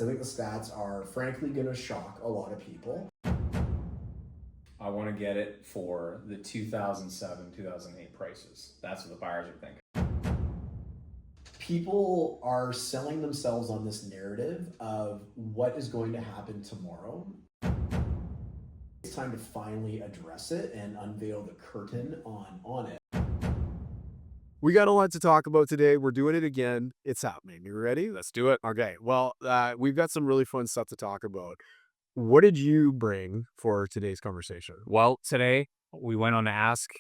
I think the stats are frankly going to shock a lot of people. I want to get it for the 2007, 2008 prices. That's what the buyers are thinking. People are selling themselves on this narrative of what is going to happen tomorrow. It's time to finally address it and unveil the curtain on it. We got a lot to talk about today. We're doing it again. It's happening. You ready? Let's do it. Okay. Well, we've got some really fun stuff to talk about. What did you bring for today's conversation? Well, today we went on to Ask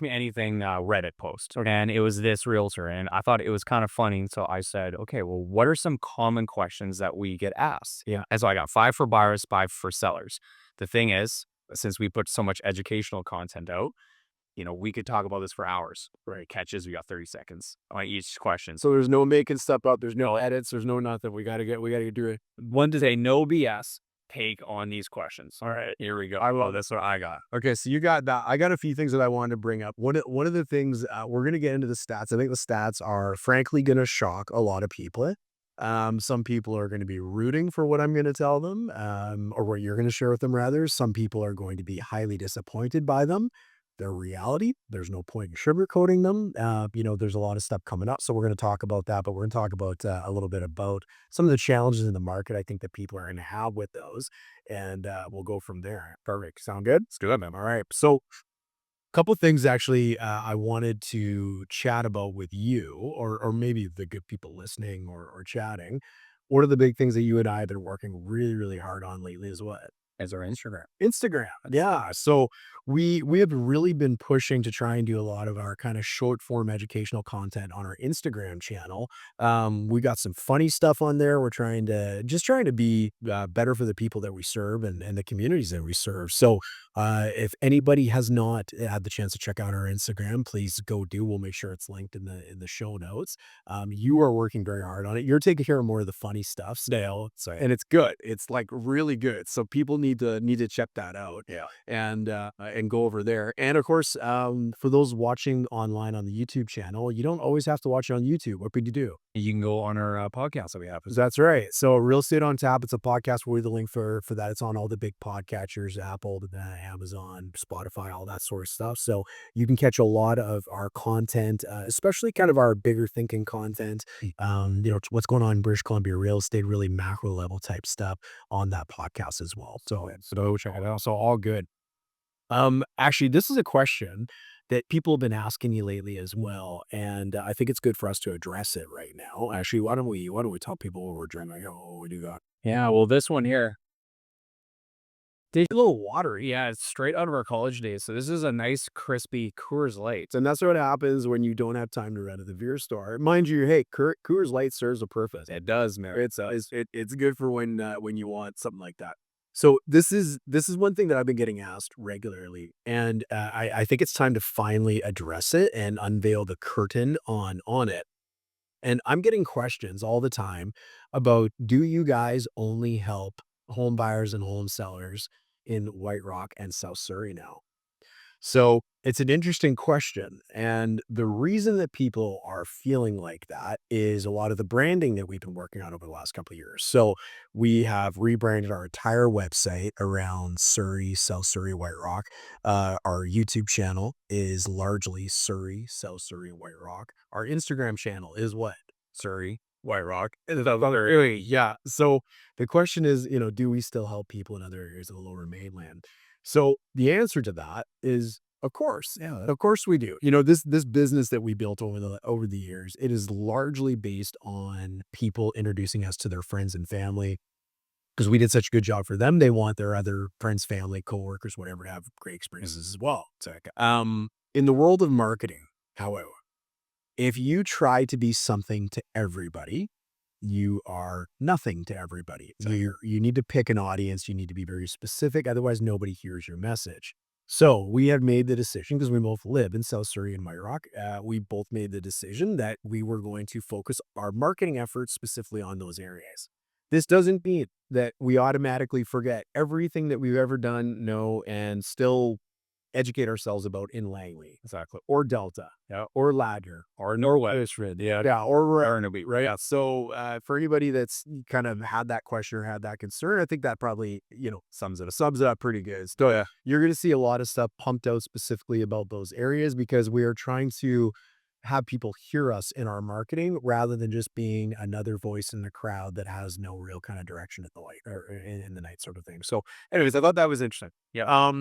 Me Anything Reddit post, and it was this realtor, and I thought it was kind of funny. So I said, okay, well, what are some common questions that we get asked? Yeah. And so I got 5 for buyers, 5 for sellers. The thing is, since we put so much educational content out, we could talk about this for hours. Right? Catches, we got 30 seconds on each question. So there's no making stuff up. There's no edits. There's no nothing. We gotta do it. One to say no BS take on these questions. All right, here we go. I love That's what I got. Okay, so you got that. I got a few things that I wanted to bring up. One of the things we're gonna get into the stats. I think the stats are frankly gonna shock a lot of people. Some people are going to be rooting for what I'm going to tell them, or what you're going to share with them, rather. Some people are going to be highly disappointed by them. Their reality. There's no point in sugarcoating them. There's a lot of stuff coming up, so we're going to talk about that. But we're going to talk about a little bit about some of the challenges in the market. I think that people are going to have with those, and we'll go from there. Perfect. Sound good? Let's do it, man. All right. So couple things actually I wanted to chat about with you, or maybe the good people listening or chatting. What are the big things that you and I have been working really, really hard on lately is what? As our Instagram. Instagram. Yeah. So we have really been pushing to try and do a lot of our kind of short form educational content on our Instagram channel. We got some funny stuff on there. We're trying to be better for the people that we serve and the communities that we serve. So if anybody has not had the chance to check out our Instagram, please go do. We'll make sure it's linked in the show notes. You are working very hard on it. You're taking care of more of the funny stuff still, and it's good. It's like really good. So people need to check that out. Yeah. And go over there. And of course, for those watching online on the YouTube channel, you don't always have to watch it on YouTube. What could you do? You can go on our podcast that we have. That's right. So Real Estate on Tap, it's a podcast. We'll leave the link for that. It's on all the big podcatchers, Apple, Amazon, Spotify, all that sort of stuff. So you can catch a lot of our content, especially kind of our bigger thinking content. What's going on in British Columbia real estate, really macro level type stuff on that podcast as well. So go check it out. So all good. Actually, this is a question that people have been asking you lately as well, and I think it's good for us to address it right now. Actually, why don't we tell people what we're drinking? Oh, we do got Yeah, well, this one here, a little watery, yeah, it's straight out of our college days. So this is a nice, crispy Coors Light. and that's what happens when you don't have time to run to the beer store. Mind you, hey, Coors Light serves a purpose. It does, man. It's good for when you want something like that. So this is one thing that I've been getting asked regularly, and I think it's time to finally address it and unveil the curtain on it. And I'm getting questions all the time about, do you guys only help home buyers and home sellers in White Rock and South Surrey now? So it's an interesting question. And the reason that people are feeling like that is a lot of the branding that we've been working on over the last couple of years. So we have rebranded our entire website around Surrey, South Surrey, White Rock. Our YouTube channel is largely Surrey, South Surrey, White Rock. Our Instagram channel is what? Surrey, White Rock. And the other area. Yeah. So the question is, do we still help people in other areas of the Lower Mainland? So the answer to that is, of course. Yeah, of course we do. This business that we built over the years, it is largely based on people introducing us to their friends and family, because we did such a good job for them. They want their other friends, family, coworkers, whatever, to have great experiences as well. So, in the world of marketing, however, if you try to be something to everybody, you are nothing to everybody. You need to pick an audience. You need to be very specific. Otherwise, nobody hears your message. So we have made the decision, because we both live in South Surrey and White Rock. We both made the decision that we were going to focus our marketing efforts specifically on those areas. This doesn't mean that we automatically forget everything that we've ever done, know, and still educate ourselves about in Langley Exactly. or Delta Yeah. or Ladder. Or Norway. Yeah. Yeah, or Burnaby. right. Yeah. So for anybody that's kind of had that question or had that concern, I think that probably sums it up pretty good. So Yeah. you're going to see a lot of stuff pumped out specifically about those areas because we are trying to have people hear us in our marketing rather than just being another voice in the crowd that has no real kind of direction at the light or in the night sort of thing. So, anyways, I thought that was interesting. Yeah.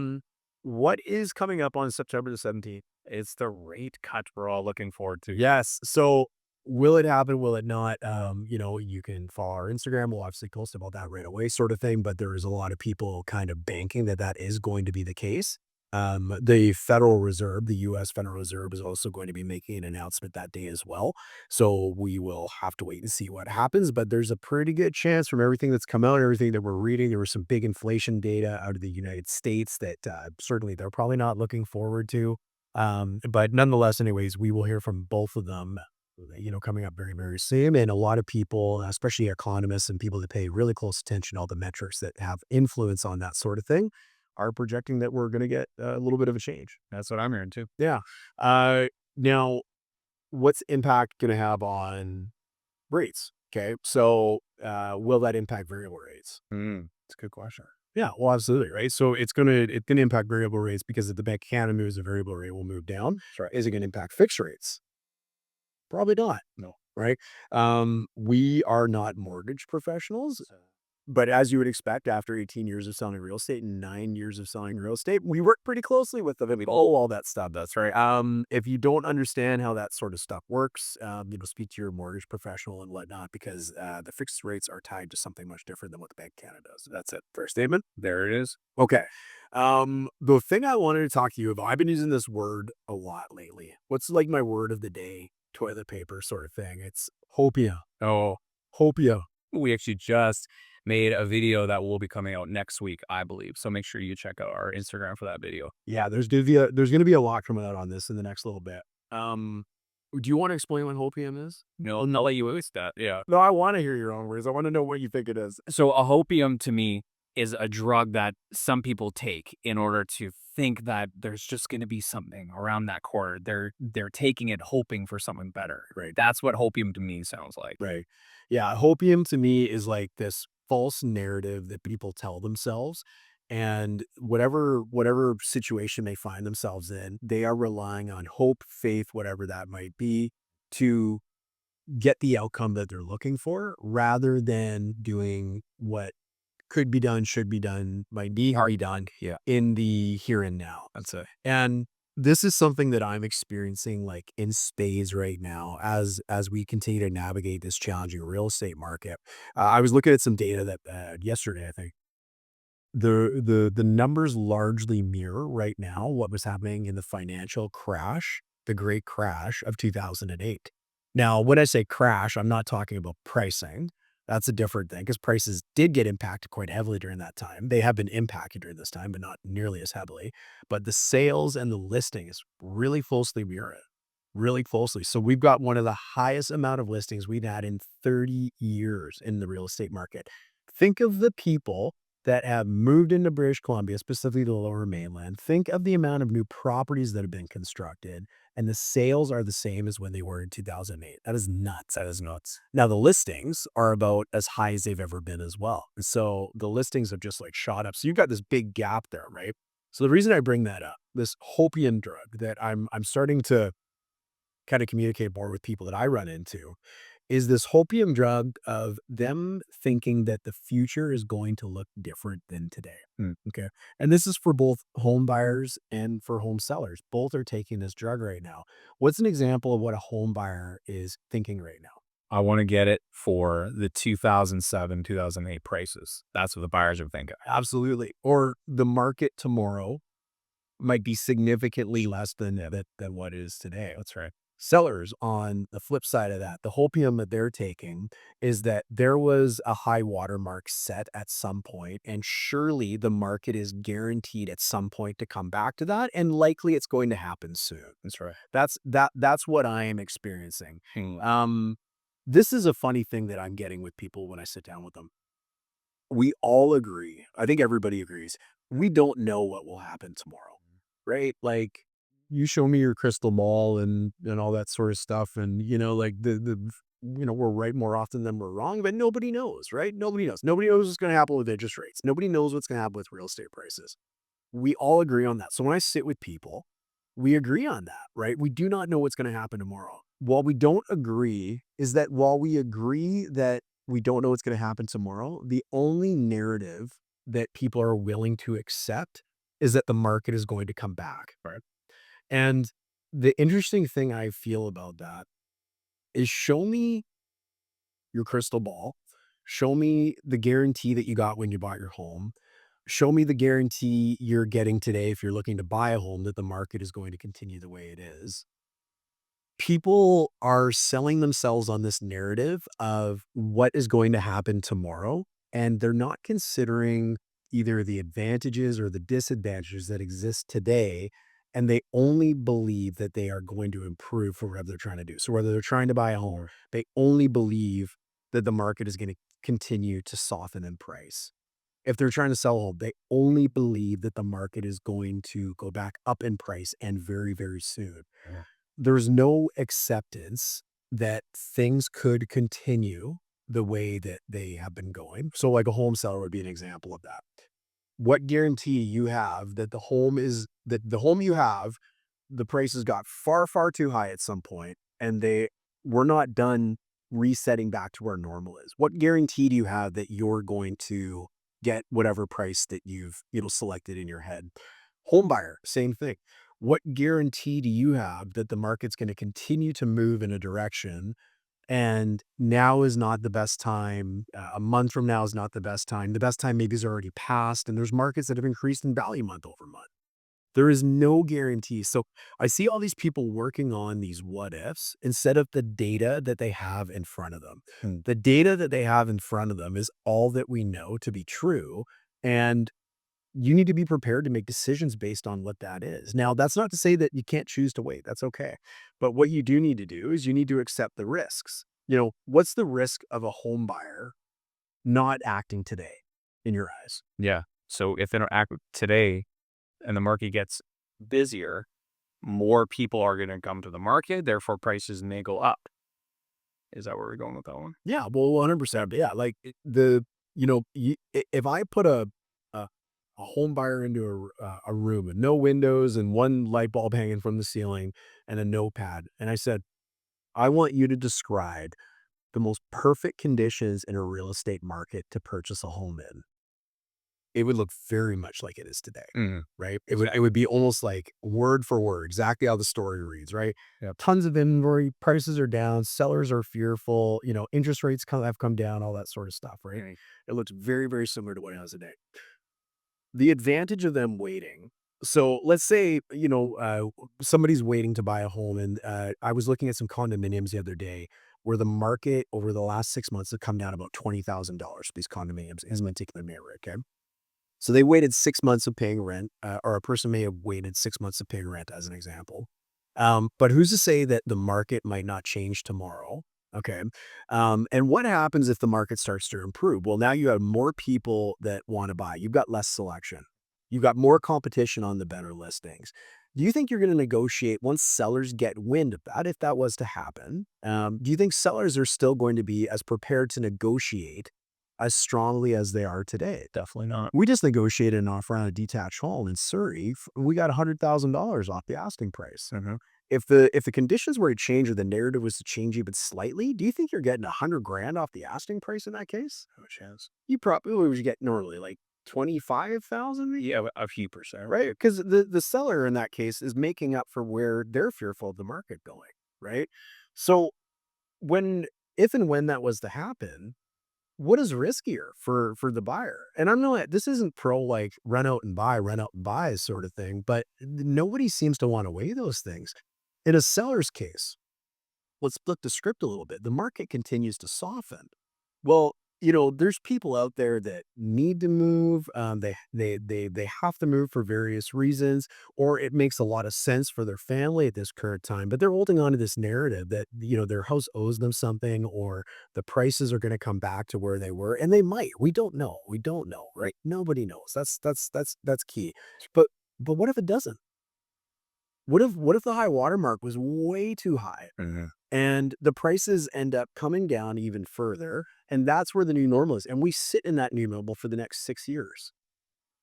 What is coming up on September the 17th? It's the rate cut we're all looking forward to. Yes. So will it happen? Will it not? You can follow our Instagram. We'll obviously post about that right away, sort of thing. But there is a lot of people kind of banking that that is going to be the case. The Federal Reserve, the U.S. Federal Reserve, is also going to be making an announcement that day as well. So we will have to wait and see what happens. But there's a pretty good chance from everything that's come out, everything that we're reading, there was some big inflation data out of the United States that certainly they're probably not looking forward to. But nonetheless, anyways, we will hear from both of them, coming up very, very soon. And a lot of people, especially economists and people that pay really close attention to all the metrics that have influence on that sort of thing, are projecting that we're going to get a little bit of a change. That's what I'm hearing too. Yeah. Now, what's impact going to have on rates? Okay. So, will that impact variable rates? It's a good question. Yeah, well, absolutely, right? So it's gonna impact variable rates because if the Bank of Canada moves, the variable rate will move down. That's right. Is it gonna impact fixed rates? Probably not. No. Right? We are not mortgage professionals, but as you would expect, after 18 years of selling real estate and 9 years of selling real estate, we work pretty closely with them and we follow all that stuff. That's right. If you don't understand how that sort of stuff works, speak to your mortgage professional and whatnot because the fixed rates are tied to something much different than what the Bank of Canada does. That's it. Fair statement. There it is. Okay. The thing I wanted to talk to you about, I've been using this word a lot lately. What's like my word of the day? Toilet paper sort of thing. It's Hopium. Oh, Hopium. we actually just made a video that will be coming out next week, I believe. So make sure you check out our Instagram for that video. Yeah, there's gonna be a lot coming out on this in the next little bit. Do you want to explain what Hopium is? No, I'll let you waste that. Yeah. No, I want to hear your own words. I want to know what you think it is. So a hopium to me is a drug that some people take in order to think that there's just going to be something around that corner. They're taking it hoping for something better. Right. That's what hopium to me sounds like. Right. Yeah, Hopium to me is like this false narrative that people tell themselves. And whatever situation they find themselves in, they are relying on hope, faith, whatever that might be, to get the outcome that they're looking for, rather than doing what could be done, should be done, might be already done Yeah. in the here and now. That's it. And this is something that I'm experiencing like in spades right now as we continue to navigate this challenging real estate market. I was looking at some data that yesterday, I think the numbers largely mirror right now what was happening in the financial crash, the great crash of 2008. Now, when I say crash, I'm not talking about pricing. That's a different thing because prices did get impacted quite heavily during that time. They have been impacted during this time, but not nearly as heavily. But the sales and the listings really closely mirror it, really closely. So we've got one of the highest amount of listings we've had in 30 years in the real estate market. Think of the people that have moved into British Columbia, specifically the Lower Mainland. Think of the amount of new properties that have been constructed, and the sales are the same as when they were in 2008. That is nuts. That is nuts. Now, the listings are about as high as they've ever been as well. And so the listings have just like shot up. So you've got this big gap there, right? So the reason I bring that up, this Hopium drug that I'm starting to kind of communicate more with people that I run into, is this Hopium drug of them thinking that the future is going to look different than today. Okay. And this is for both home buyers and for home sellers. Both are taking this drug right now. What's an example of what a home buyer is thinking right now? I want to get it for the 2007, 2008 prices. That's what the buyers are thinking. Absolutely. Or the market tomorrow might be significantly less than what it is today. That's right. Sellers, on the flip side of that, the hopium that they're taking is that there was a high watermark set at some point, and surely the market is guaranteed at some point to come back to that, and likely it's going to happen soon. That's right. That's what I am experiencing. This is a funny thing that I'm getting with people when I sit down with them. We all agree, I think everybody agrees, we don't know what will happen tomorrow. right? Like, you show me your crystal ball and all that sort of stuff, and like we're right more often than we're wrong, but nobody knows, right? Nobody knows. Nobody knows what's going to happen with interest rates. Nobody knows what's going to happen with real estate prices. We all agree on that. So when I sit with people, we agree on that, right? We do not know what's going to happen tomorrow. While we don't agree is that while we agree that we don't know what's going to happen tomorrow, the only narrative that people are willing to accept is that the market is going to come back, right? And the interesting thing I feel about that is, show me your crystal ball. Show me the guarantee that you got when you bought your home. Show me the guarantee you're getting today if you're looking to buy a home that the market is going to continue the way it is. People are selling themselves on this narrative of what is going to happen tomorrow, and they're not considering either the advantages or the disadvantages that exist today, and they only believe that they are going to improve for whatever they're trying to do. So whether they're trying to buy a home, they only believe that the market is going to continue to soften in price. If they're trying to sell a home, they only believe that the market is going to go back up in price, and very, very soon. There's no acceptance that things could continue the way that they have been going. So like a home seller would be an example of that. What guarantee you have that the home you have, the prices got far, far too high at some point, and we're not done resetting back to where normal is? What guarantee do you have that you're going to get whatever price that you've selected in your head? Home buyer, same thing. What guarantee do you have that the market's going to continue to move in a direction, and now is not the best time? A month from now is not the best time. The best time maybe is already passed, and there's markets that have increased in value month over month. There is no guarantee. So I see all these people working on these what ifs instead of the data that they have in front of them. The data that they have in front of them is all that we know to be true. And you need to be prepared to make decisions based on what that is. Now, that's not to say that you can't choose to wait. That's okay. But what you do need to do is you need to accept the risks. What's the risk of a home buyer not acting today in your eyes? Yeah. So if they don't act today and the market gets busier, more people are going to come to the market. Therefore, prices may go up. Is that where we're going with that one? Yeah, well, 100%. But yeah, like if I put a home buyer into a room with no windows and one light bulb hanging from the ceiling and a notepad, and I said, I want you to describe the most perfect conditions in a real estate market to purchase a home in, it would look very much like it is today, right? It would be almost like word for word, exactly how the story reads, right? Yep. Tons of inventory, prices are down, sellers are fearful, interest rates have come down, all that sort of stuff, right? Right. It looks very, very similar to what it has today. The advantage of them waiting. So let's say, somebody's waiting to buy a home, and I was looking at some condominiums the other day where the market over the last 6 months have come down about $20,000 for these condominiums in my particular neighborhood. Okay. So they waited 6 months of paying rent, or a person may have waited 6 months of paying rent as an example. But who's to say that the market might not change tomorrow? Okay. And what happens if the market starts to improve? Well, now you have more people that want to buy. You've got less selection. You've got more competition on the better listings. Do you think you're going to negotiate once sellers get wind of that, if that was to happen? Do you think sellers are still going to be as prepared to negotiate as strongly as they are today? Definitely not. We just negotiated an offer on a detached home in Surrey. We got $100,000 off the asking price. If the conditions were to change, or the narrative was to change even slightly, do you think you're getting $100,000 off the asking price in that case? No chance. You probably would get normally like 25,000. Yeah, a few percent. Right? Because the seller in that case is making up for where they're fearful of the market going, right? So if and when that was to happen, what is riskier for the buyer? And I'm not, this isn't pro like run out and buy sort of thing, but nobody seems to want to weigh those things. In a seller's case, let's flip the script a little bit. The market continues to soften. Well, there's people out there that need to move. They have to move for various reasons, or it makes a lot of sense for their family at this current time. But they're holding on to this narrative that their house owes them something, or the prices are going to come back to where they were, and they might. We don't know. We don't know, right? Nobody knows. That's key. But what if it doesn't? What if the high water mark was way too high and the prices end up coming down even further? And that's where the new normal is. And we sit in that new normal for the next 6 years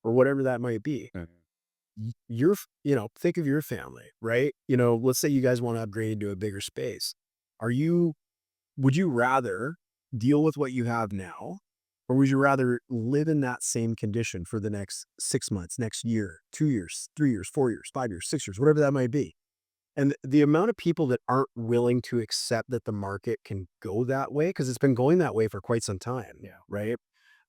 or whatever that might be. Think of your family, right? Let's say you guys want to upgrade into a bigger space. Would you rather deal with what you have now, or would you rather live in that same condition for the next 6 months, next year, 2 years, 3 years, 4 years, 5 years, 6 years, whatever that might be? And the amount of people that aren't willing to accept that the market can go that way, because it's been going that way for quite some time, right?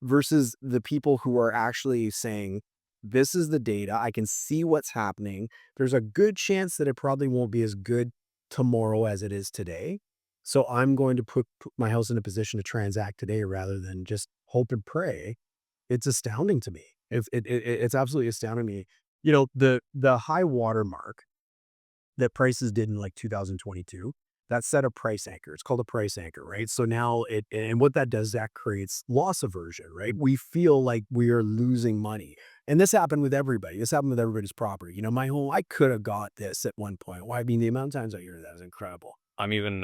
Versus the people who are actually saying, this is the data, I can see what's happening. There's a good chance that it probably won't be as good tomorrow as it is today. So I'm going to put my house in a position to transact today rather than just hope and pray. It's astounding to me. It's absolutely astounding to me. The high water mark that prices did in like 2022, that set a price anchor. It's called a price anchor, right? So now and what that does, that creates loss aversion, right? We feel like we are losing money. And this happened with everybody. This happened with everybody's property. My home, I could have got this at one point. Well, I mean, the amount of times I hear that is incredible. I'm even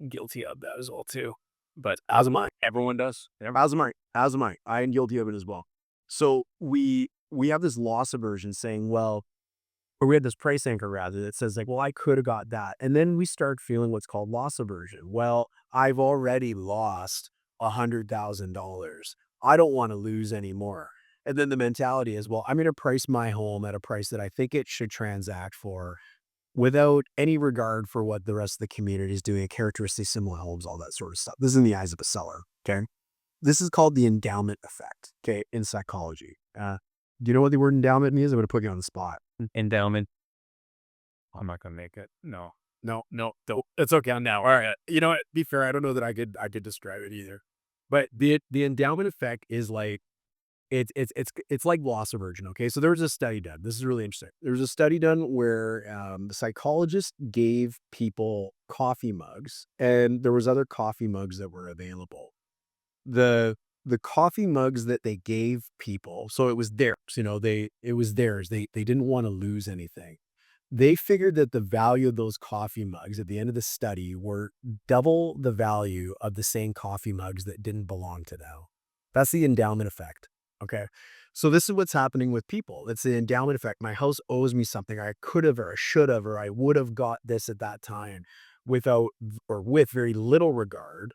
guilty of that as well too. But as am I. Everyone does. As am I. As am I. I am guilty of it as well. So we have this loss aversion saying, well, or we had this price anchor rather that says like, well, I could have got that. And then we start feeling what's called loss aversion. Well, I've already lost $100,000. I don't want to lose anymore. And then the mentality is, well, I'm going to price my home at a price that I think it should transact for without any regard for what the rest of the community is doing, characteristically similar homes, all that sort of stuff. This is in the eyes of a seller, okay? This is called the endowment effect, okay, in psychology. Do you know what the word endowment means? I'm going to put you on the spot. Endowment. I'm not gonna make it. No. No, it's okay now. All right. You know what? Be fair. I don't know that I could describe it either. But the endowment effect is like, it's like loss aversion. Okay. So there was a study done. This is really interesting. There was a study done where the psychologist gave people coffee mugs, and there was other coffee mugs that were available. The coffee mugs that they gave people, so it was theirs, it was theirs. They didn't want to lose anything. They figured that the value of those coffee mugs at the end of the study were double the value of the same coffee mugs that didn't belong to them. That's the endowment effect. Okay. So this is what's happening with people. It's the endowment effect. My house owes me something. I could have, or I should have, or I would have got this at that time with very little regard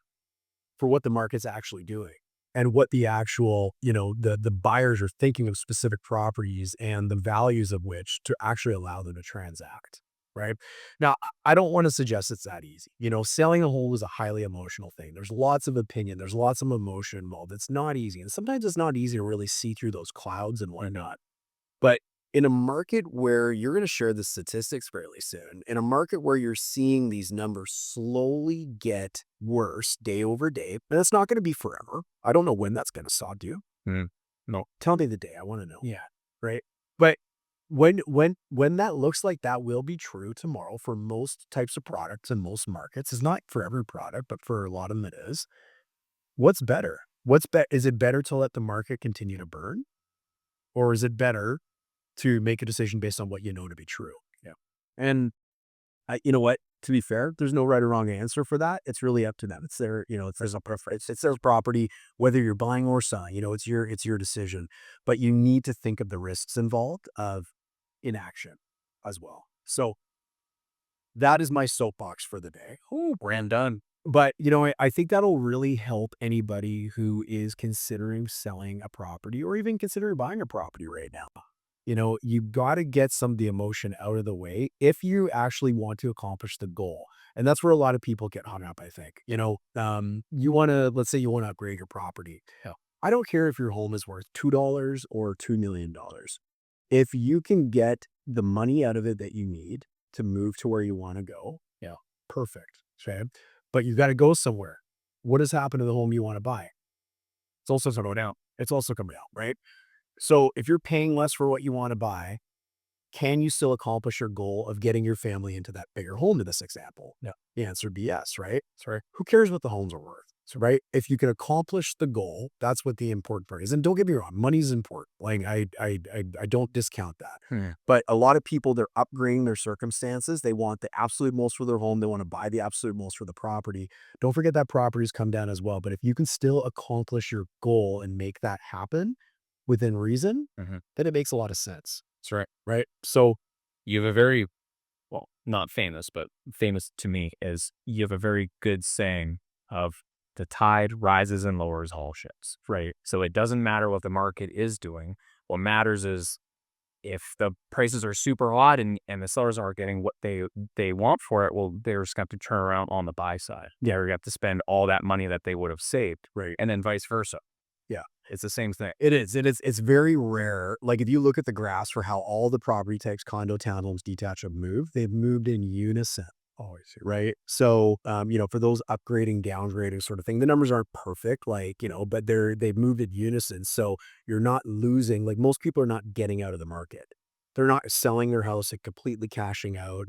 for what the market's actually doing and what the actual, the buyers are thinking of specific properties and the values of which to actually allow them to transact. Right now, I don't want to suggest it's that easy. Selling a home is a highly emotional thing. There's lots of opinion. There's lots of emotion involved. It's not easy. And sometimes it's not easy to really see through those clouds and whatnot. But in a market where you're going to share the statistics fairly soon, in a market where you're seeing these numbers slowly get worse day over day, and it's not going to be forever. I don't know when that's going to stop. Do you? No. Tell me the day. I want to know. Yeah. Right. But when that looks like that will be true tomorrow for most types of products and most markets, it's not for every product, but for a lot of them it is. What's better? Is it better to let the market continue to burn? Or is it better to make a decision based on what you know to be true? Yeah. And you know what? To be fair, there's no right or wrong answer for that. It's really up to them. It's their, there's a preference. It's their property, whether you're buying or selling. It's your decision. But you need to think of the risks involved of inaction as well. So that is my soapbox for the day. Oh, brand done. But, I think that'll really help anybody who is considering selling a property or even considering buying a property right now. You've got to get some of the emotion out of the way if you actually want to accomplish the goal. And that's where a lot of people get hung up, I think. Let's say you want to upgrade your property. Yeah. I don't care if your home is worth $2 or $2 million. If you can get the money out of it that you need to move to where you want to go, perfect. Okay. But you've got to go somewhere. What has happened to the home you want to buy? It's also coming down. It's also coming down, right? So if you're paying less for what you want to buy, can you still accomplish your goal of getting your family into that bigger home in this example? No. The answer would be yes, right? Sorry. Who cares what the homes are worth? So, right, if you can accomplish the goal, that's what the important part is. And don't get me wrong, money's important. Like I don't discount that. But a lot of people, they're upgrading their circumstances. They want the absolute most for their home. They want to buy the absolute most for the property. Don't forget that properties come down as well. But if you can still accomplish your goal and make that happen within reason, Mhm. then it makes a lot of sense, That's right. right? So You have a very, well, not famous, but famous to me is you have a very good saying of the tide rises and lowers all ships, right? So it doesn't matter what the market is doing. What matters is if the prices are super hot and the sellers aren't getting what they want for it, well, they're just going to have to turn around on the buy side. Yeah, you're going to have to spend all that money that they would have saved, right. and then vice versa. Yeah. It's the same thing. It is. It's very rare. Like if you look at the graphs for how all the property types, condo, townhomes, detached have moved, they've moved in unison. Always, right? So, for those upgrading, downgrading sort of thing, the numbers aren't perfect, like, but they've moved in unison. So you're not losing, like most people are not getting out of the market. They're not selling their house and completely cashing out.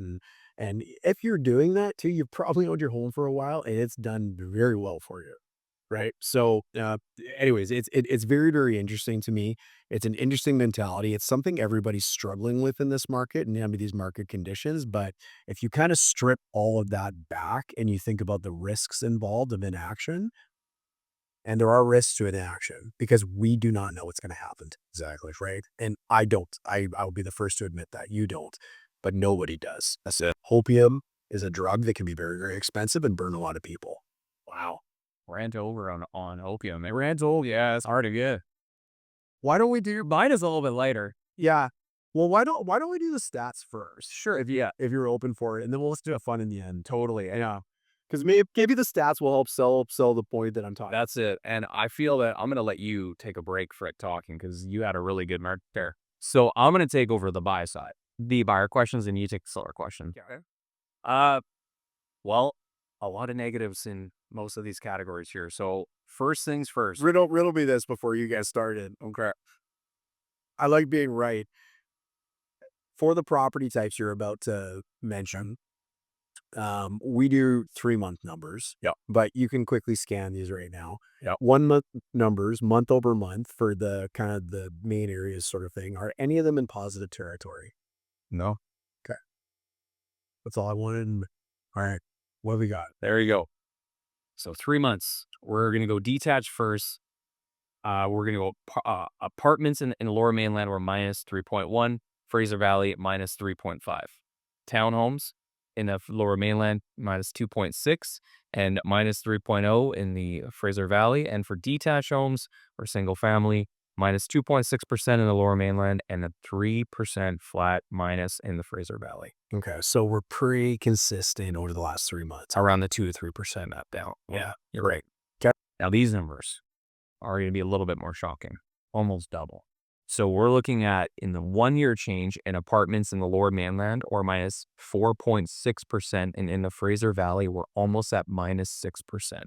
And if you're doing that too, you've probably owned your home for a while and it's done very well for you. Right. So, anyways, it's very, very interesting to me. It's an interesting mentality. It's something everybody's struggling with in this market and under these market conditions. But if you kind of strip all of that back and you think about the risks involved of inaction, and there are risks to inaction because we do not know what's going to happen. Exactly. Right. And I don't. I'll be the first to admit that you don't, but nobody does. That's it. Hopium is a drug that can be very, very expensive and burn a lot of people. Wow. Rant over on opium. It rant over. Yeah, it's hard to get. Why don't we do mine is a little bit lighter. Yeah. Well, why don't we do the stats first? Sure. If you're open for it, and then we'll just do it fun in the end. Totally. Yeah. Because maybe the stats will help sell the point that I'm talking. That's it. And I feel that I'm going to let you take a break for it talking because you had a really good mark there. So I'm going to take over the buy side, the buyer questions, and you take the seller question. Okay. Well, a lot of negatives in most of these categories here. So first things first. Riddle me this before you get started. Okay. I like being right. For the property types you're about to mention, we do 3-month numbers. Yep. But you can quickly scan these right now. Yep. 1-month numbers, month over month for the kind of the main areas sort of thing. Are any of them in positive territory? No. That's all I wanted. All right. What have we got? There you go. So 3 months. We're going to go detached first. We're going to go apartments in the Lower Mainland were minus 3.1. Fraser Valley minus 3.5. Townhomes in the Lower Mainland minus 2.6 and minus 3.0 in the Fraser Valley. And for detached homes or single family, minus 2.6% in the Lower Mainland and a 3% flat minus in the Fraser Valley. Okay, so we're pretty consistent over the last 3 months. Around the 2 to 3% up down. Yeah, you're right. Okay. Now these numbers are going to be a little bit more shocking, almost double. So we're looking at in the 1-year change in apartments in the Lower Mainland or minus 4.6%, and in the Fraser Valley we're almost at minus 6%.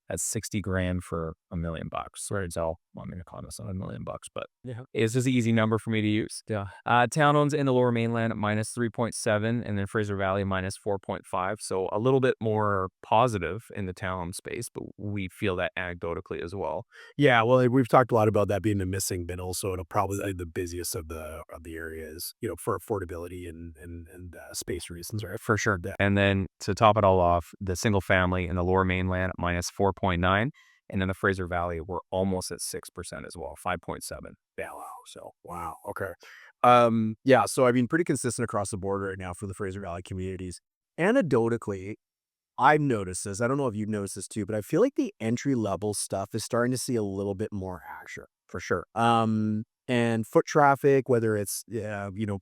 That's 60 grand for $1 million. Right? So I'm going to call this on $1 million, but it's just an easy number for me to use. Yeah. Townhomes in the Lower Mainland minus 3.7, and then Fraser Valley minus 4.5. So a little bit more positive in the townhome space, but we feel that anecdotally as well. Yeah, well, we've talked a lot about that being the missing middle, so it'll probably be the busiest of the areas, for affordability and space reasons, right? For sure. And then to top it all off, the single family in the Lower Mainland minus 4.9, and in the Fraser Valley we're almost at 6% as well, 5.7. Yeah, wow. So wow, okay. Yeah, so I mean, pretty consistent across the board right now for the Fraser Valley communities. Anecdotally, I've noticed this. I don't know if you've noticed this too, but I feel like the entry level stuff is starting to see a little bit more action for sure. And foot traffic, whether it's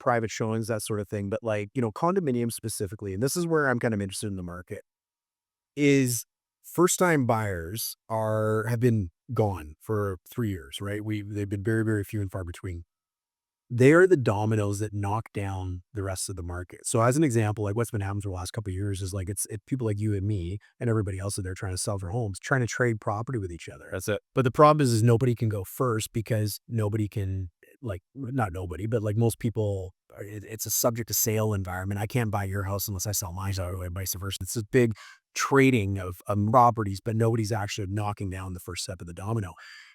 private showings, that sort of thing, but like condominiums specifically, and this is where I'm kind of interested in the market, is first time buyers have been gone for 3 years, right? They've been very, very few and far between. They are the dominoes that knock down the rest of the market. So as an example, like what's been happening for the last couple of years is like it's people like you and me and everybody else that they're trying to sell their homes, trying to trade property with each other. That's it. But the problem is nobody can go first because nobody can, like, not nobody, but like most people, it's a subject to sale environment. I can't buy your house unless I sell mine, or vice versa. It's this big trading of properties, but nobody's actually knocking down the first step of the domino.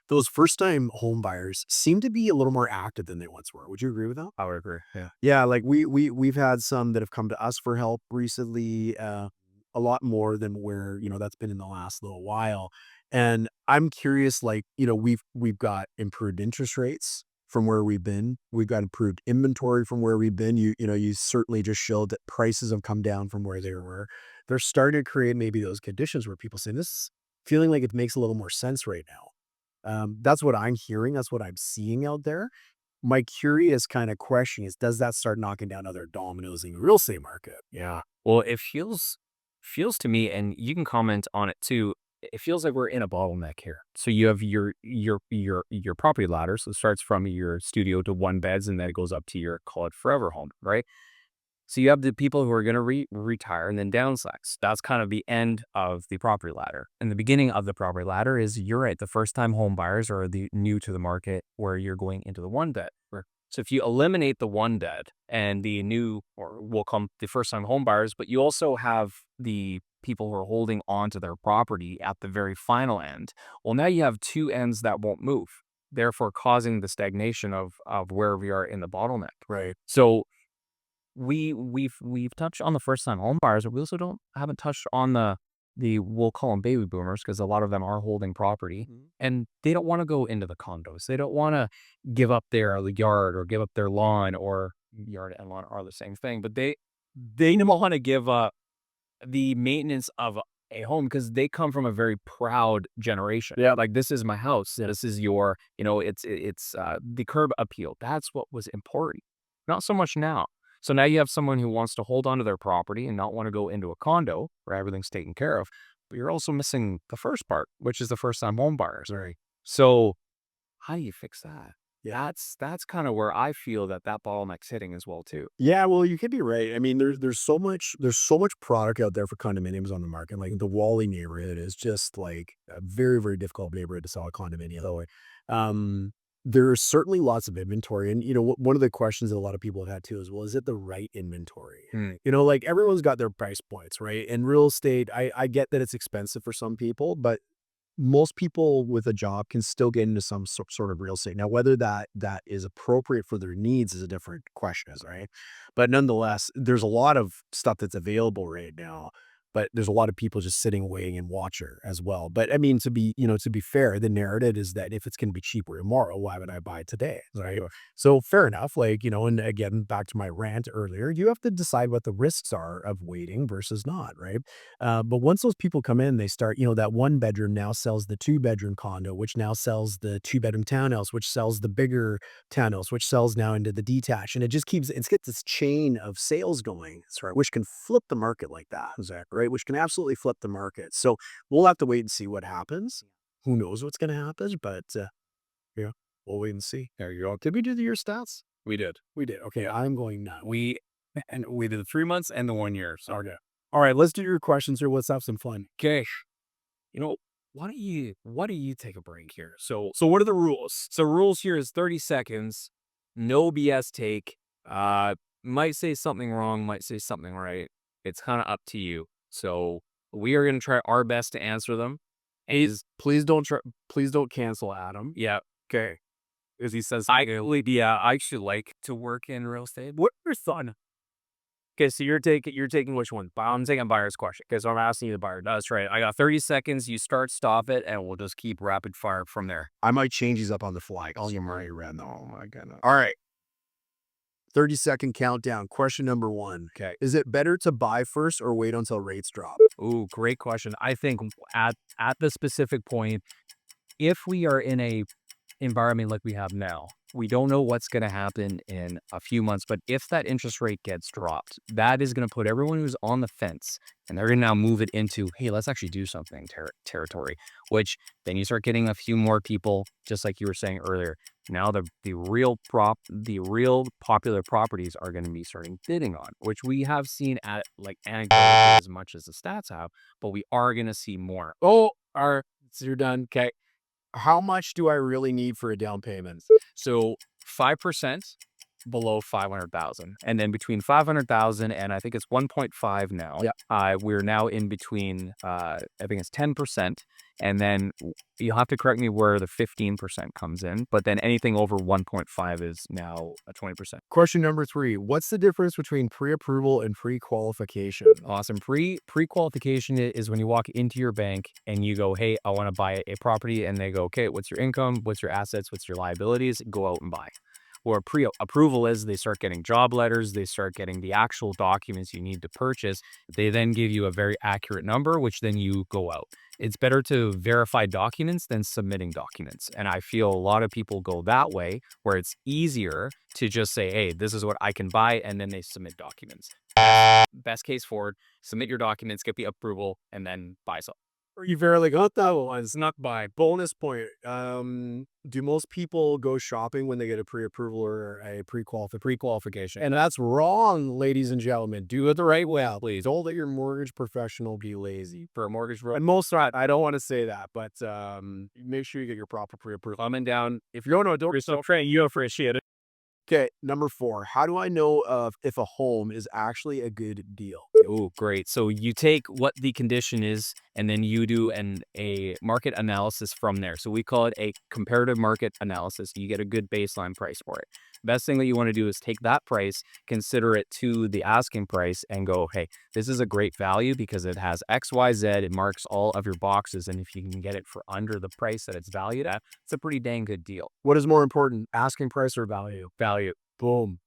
Those first-time home buyers seem to be a little more active than they once were. Would you agree with that? I would agree. Yeah. Yeah, like we've had some that have come to us for help recently, a lot more than where, that's been in the last little while. And I'm curious, like, we've got improved interest rates from where we've been. We've got improved inventory from where we've been. You certainly just showed that prices have come down from where they were. They're starting to create maybe those conditions where people say this is feeling like it makes a little more sense right now. That's what I'm hearing. That's what I'm seeing out there. My curious kind of question is, does that start knocking down other dominoes in the real estate market? Yeah. Well, it feels to me, and you can comment on it too. It feels like we're in a bottleneck here. So you have your property ladder. So it starts from your studio to one beds, and then it goes up to your, call it, forever home, right? So you have the people who are going to retire and then downsize. That's kind of the end of the property ladder. And the beginning of the property ladder is, you're right, the first-time home buyers are the new to the market, where you're going into the one bed. So if you eliminate the one bed and the new, or will come the first-time home buyers, but you also have the people who are holding on to their property at the very final end. Well, now you have two ends that won't move, therefore causing the stagnation of where we are in the bottleneck. Right. So we've touched on the first time home buyers, but we also haven't touched on the we'll call them baby boomers, because a lot of them are holding property and they don't want to go into the condos. They don't want to give up their yard or give up their lawn, or yard and lawn are the same thing, but they don't want to give up the maintenance of a home, because they come from a very proud generation. Yeah. Like, this is my house. This is your, it's the curb appeal. That's what was important. Not so much now. So now you have someone who wants to hold on to their property and not want to go into a condo where everything's taken care of. But you're also missing the first part, which is the first time home buyers. Right. So how do you fix that? Yeah. That's kind of where I feel that bottleneck's hitting as well too. Yeah, well, you could be right. I mean, there's so much product out there for condominiums on the market. Like the Wally neighborhood is just like a very, very difficult neighborhood to sell a condominium. So, there's certainly lots of inventory, and one of the questions that a lot of people have had too is, well, is it the right inventory? Like everyone's got their price points, right? In real estate, I get that it's expensive for some people, but most people with a job can still get into some sort of real estate. Now, whether that is appropriate for their needs is a different question, right? But nonetheless, there's a lot of stuff that's available right now, but there's a lot of people just sitting, waiting and watching as well. But I mean, to be fair, the narrative is that if it's going to be cheaper tomorrow, why would I buy it today? Right. Sure. So fair enough. Like, and again, back to my rant earlier, you have to decide what the risks are of waiting versus not. Right. But once those people come in, they start, that one bedroom now sells the 2-bedroom condo, which now sells the 2-bedroom townhouse, which sells the bigger townhouse, which sells now into the detached. And it just it's got this chain of sales going, sorry, which can flip the market like that. Exactly. Right. Which can absolutely flip the market. So we'll have to wait and see what happens. Who knows what's going to happen, but yeah, we'll wait and see. There you go. Did we do your stats? We did. We did. Okay. I'm going now. We did the 3 months and the 1 year. So. Okay. All right. Let's do your questions here. Let's have some fun. Okay. Why don't you take a break here? So what are the rules? So rules here is 30 seconds, no BS take. Might say something wrong, might say something right. It's kind of up to you. So we are going to try our best to answer them. Please don't cancel Adam. Yeah. Okay. As he says, I actually like to work in real estate. What's your son? Okay, so you're taking which one? I'm taking buyer's question. Okay, so I'm asking you the buyer. That's right. I got 30 seconds. You start, stop it, and we'll just keep rapid fire from there. I might change these up on the fly. Oh, you already ran though. Oh my goodness. All right. 30-second countdown. Question number 1. Okay. Is it better to buy first or wait until rates drop? Ooh, great question. I think at the specific point, if we are in a environment like we have now, we don't know what's going to happen in a few months, but if that interest rate gets dropped, that is going to put everyone who's on the fence, and they're going to now move it into, hey, let's actually do something territory, which then you start getting a few more people, just like you were saying earlier. Now the real popular properties are going to be starting bidding on, which we have seen at like anecdotally as much as the stats have, but we are going to see more. Oh, so you're done. Okay. How much do I really need for a down payment? So 5%, below 500,000. And then between 500,000 and I think it's 1.5 now. Yeah. We're now in between, I think it's 10%. And then you'll have to correct me where the 15% comes in. But then anything over 1.5 is now a 20%. Question number 3. What's the difference between pre-approval and pre-qualification? Awesome. Pre-qualification is when you walk into your bank and you go, hey, I want to buy a property. And they go, okay, what's your income? What's your assets? What's your liabilities? Go out and buy. Where pre-approval is, they start getting job letters, they start getting the actual documents you need to purchase. They then give you a very accurate number, which then you go out. It's better to verify documents than submitting documents. And I feel a lot of people go that way, where it's easier to just say, hey, this is what I can buy, and then they submit documents. Best case forward, submit your documents, get the approval, and then buy something. Or you verily got that one. Snuck by. Bonus point. Do most people go shopping when they get a pre-approval or a pre-qualification? And that's wrong, ladies and gentlemen. Do it the right way, please. Don't let your mortgage professional be lazy. For a mortgage And most are. I don't want to say that, but make sure you get your proper pre-approval. coming down. If you don't know, don't yourself train. You appreciate it. Okay, number 4. How do I know if a home is actually a good deal? Oh, great. So you take what the condition is, and then you do a market analysis from there. So we call it a comparative market analysis. You get a good baseline price for it. Best thing that you want to do is take that price, consider it to the asking price, and go, hey, this is a great value because it has X, Y, Z. It marks all of your boxes. And if you can get it for under the price that it's valued at, it's a pretty dang good deal. What is more important, asking price or value? Value. Boom.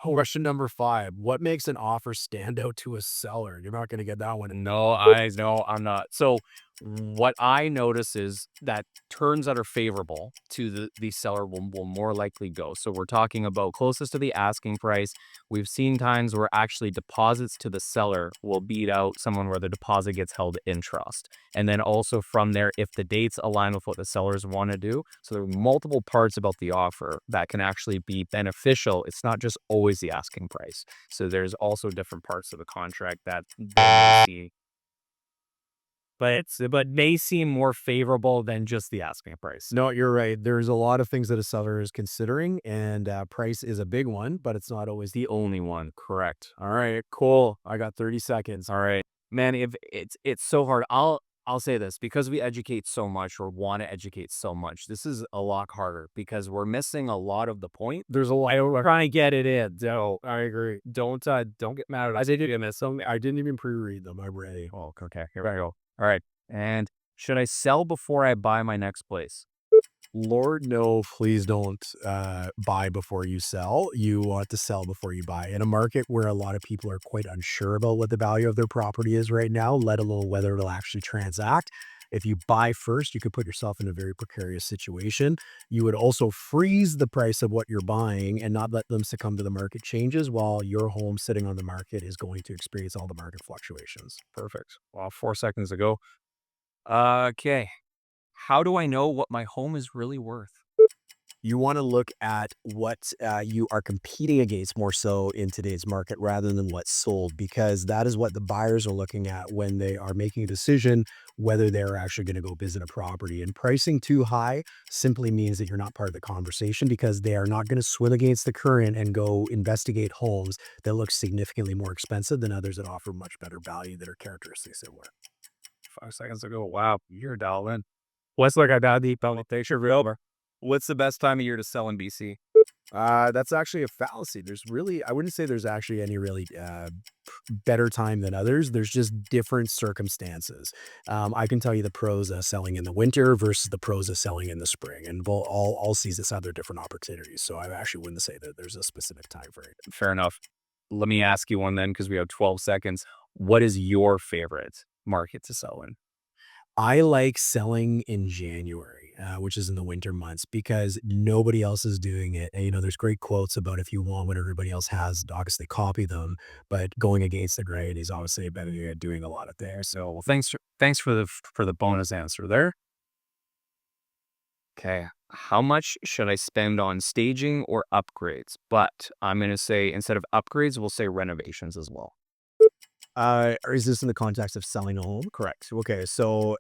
Question number 5. What makes an offer stand out to a seller? You're not going to get that one. No, I'm not. So what I notice is that turns that are favorable to the seller will more likely go. So we're talking about closest to the asking price. We've seen times where actually deposits to the seller will beat out someone where the deposit gets held in trust. And then also from there, if the dates align with what the sellers want to do. So there are multiple parts about the offer that can actually be beneficial. It's not just always the asking price. So there's also different parts of the contract that they may see, but may seem more favorable than just the asking price. No, you're right. There's a lot of things that a seller is considering, and price is a big one, but it's not always The only one, correct. All right, cool. I got 30 seconds. All right, man. If it's so hard, I'll say this because we educate so much or want to educate so much. This is a lot harder because we're missing a lot of the point. There's a lot. We're trying to get it in. So I agree. don't get mad at us. I did miss some. I didn't even pre-read them. I'm ready. Oh, okay. Here we go. All right. And should I sell before I buy my next place? Lord, no, please don't buy before you sell. You want to sell before you buy. In a market where a lot of people are quite unsure about what the value of their property is right now, let alone whether it'll actually transact. If you buy first, you could put yourself in a very precarious situation. You would also freeze the price of what you're buying and not let them succumb to the market changes while your home sitting on the market is going to experience all the market fluctuations. Perfect. Well, 4 seconds ago. Okay. How do I know what my home is really worth? You want to look at what you are competing against more so in today's market rather than what's sold, because that is what the buyers are looking at when they are making a decision whether they're actually going to go visit a property. And pricing too high simply means that you're not part of the conversation because they are not going to swim against the current and go investigate homes that look significantly more expensive than others that offer much better value that are characteristically similar. 5 seconds ago. Wow, you're dialing. What's like I got the picture over. What's the best time of year to sell in BC? That's actually a fallacy. I wouldn't say there's actually any really better time than others. There's just different circumstances. I can tell you the pros of selling in the winter versus the pros of selling in the spring, and all seasons have their different opportunities. So I actually wouldn't say that there's a specific time frame. Fair enough. Let me ask you one then, because we have 12 seconds. What is your favorite market to sell in? I like selling in January, which is in the winter months, because nobody else is doing it. And, there's great quotes about if you want what everybody else has, obviously copy them, but going against the grain is obviously better than doing a lot of things. So, well, thanks for the bonus answer there. Okay, how much should I spend on staging or upgrades? But I'm going to say instead of upgrades, we'll say renovations as well. Or is this in the context of selling a home? Correct. Okay, so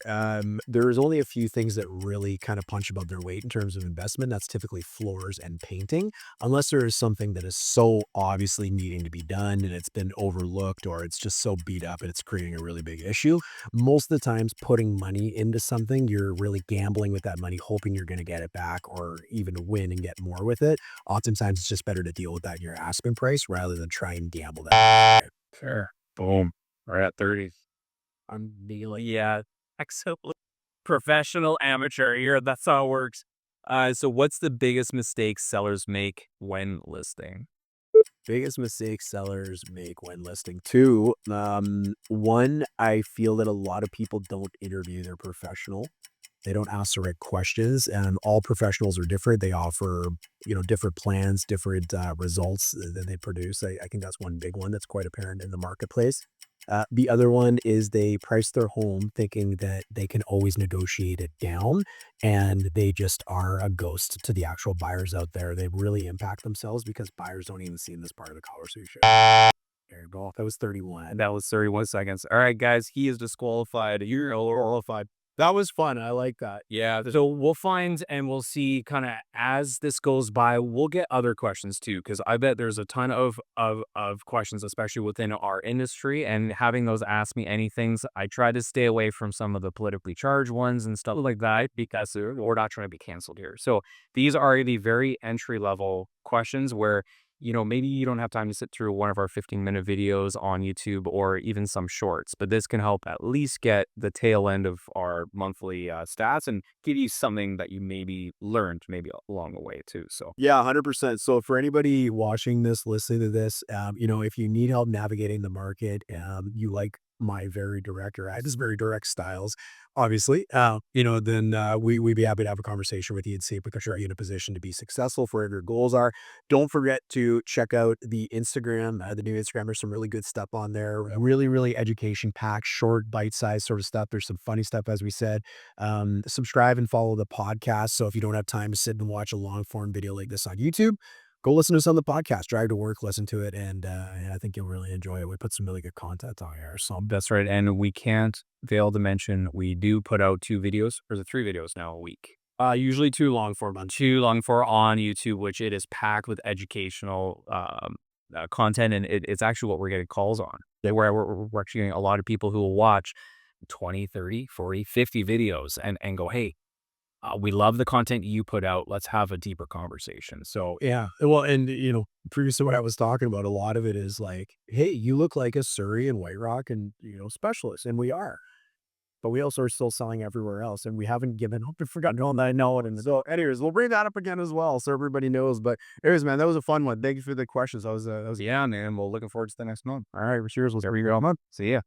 there's only a few things that really kind of punch above their weight in terms of investment. That's typically floors and painting, unless there is something that is so obviously needing to be done and it's been overlooked or it's just so beat up and it's creating a really big issue. Most of the times, putting money into something, you're really gambling with that money, hoping you're going to get it back or even win and get more with it. Oftentimes, it's just better to deal with that in your asking price rather than try and gamble that. Fair. Boom. We're at 30. I'm kneeling. Yeah. Excellent. Professional amateur here. That's how it works. So what's the biggest mistake sellers make when listing? Biggest mistake sellers make when listing. Two, one, I feel that a lot of people don't interview their professional. They don't ask the right questions, and all professionals are different. They offer, different plans, different results that they produce. I think that's one big one that's quite apparent in the marketplace. The other one is they price their home thinking that they can always negotiate it down, and they just are a ghost to the actual buyers out there. They really impact themselves because buyers don't even see this part of the conversation. There you go. That was 31. That was 31 seconds. All right, guys. He is disqualified. You're qualified. That was fun. I like that. Yeah. So we'll find and we'll see kind of as this goes by, we'll get other questions too, because I bet there's a ton of questions, especially within our industry. And having those ask me anythings, I try to stay away from some of the politically charged ones and stuff like that because we're not trying to be canceled here. So these are the very entry level questions where maybe you don't have time to sit through one of our 15-minute videos on YouTube or even some shorts, but this can help at least get the tail end of our monthly stats and give you something that you maybe learned maybe along the way too. So Yeah, 100%. So for anybody watching this, listening to this, if you need help navigating the market, you like my very direct or I just very direct styles, obviously, then we'd be happy to have a conversation with you and see if we can show you in a position to be successful for whatever your goals are. Don't forget to check out the Instagram, the new Instagram. There's some really good stuff on there. Really, really education packed, short, bite-sized sort of stuff. There's some funny stuff, as we said. Subscribe and follow the podcast. So if you don't have time to sit and watch a long form video like this on YouTube, go listen to us on the podcast, drive to work, listen to it. And I think you'll really enjoy it. We put some really good content on here. So that's right. And we can't fail to mention we do put out 2 videos or 3 videos now a week. Usually 2 long form on 2 long form on YouTube, which it is packed with educational content. And it's actually what we're getting calls on. We're actually getting a lot of people who will watch 20, 30, 40, 50 videos and go, hey, we love the content you put out. Let's have a deeper conversation. So yeah, well, and previous to what I was talking about, a lot of it is like, hey, you look like a Surrey and White Rock and specialist, and we are, but we also are still selling everywhere else, and we haven't given up and forgotten all that. I know it. And so, anyways, we'll bring that up again as well, so everybody knows. But anyways, man, that was a fun one. Thank you for the questions. That was yeah, man. Well, looking forward to the next one. all right. Cheers. There we go. See ya.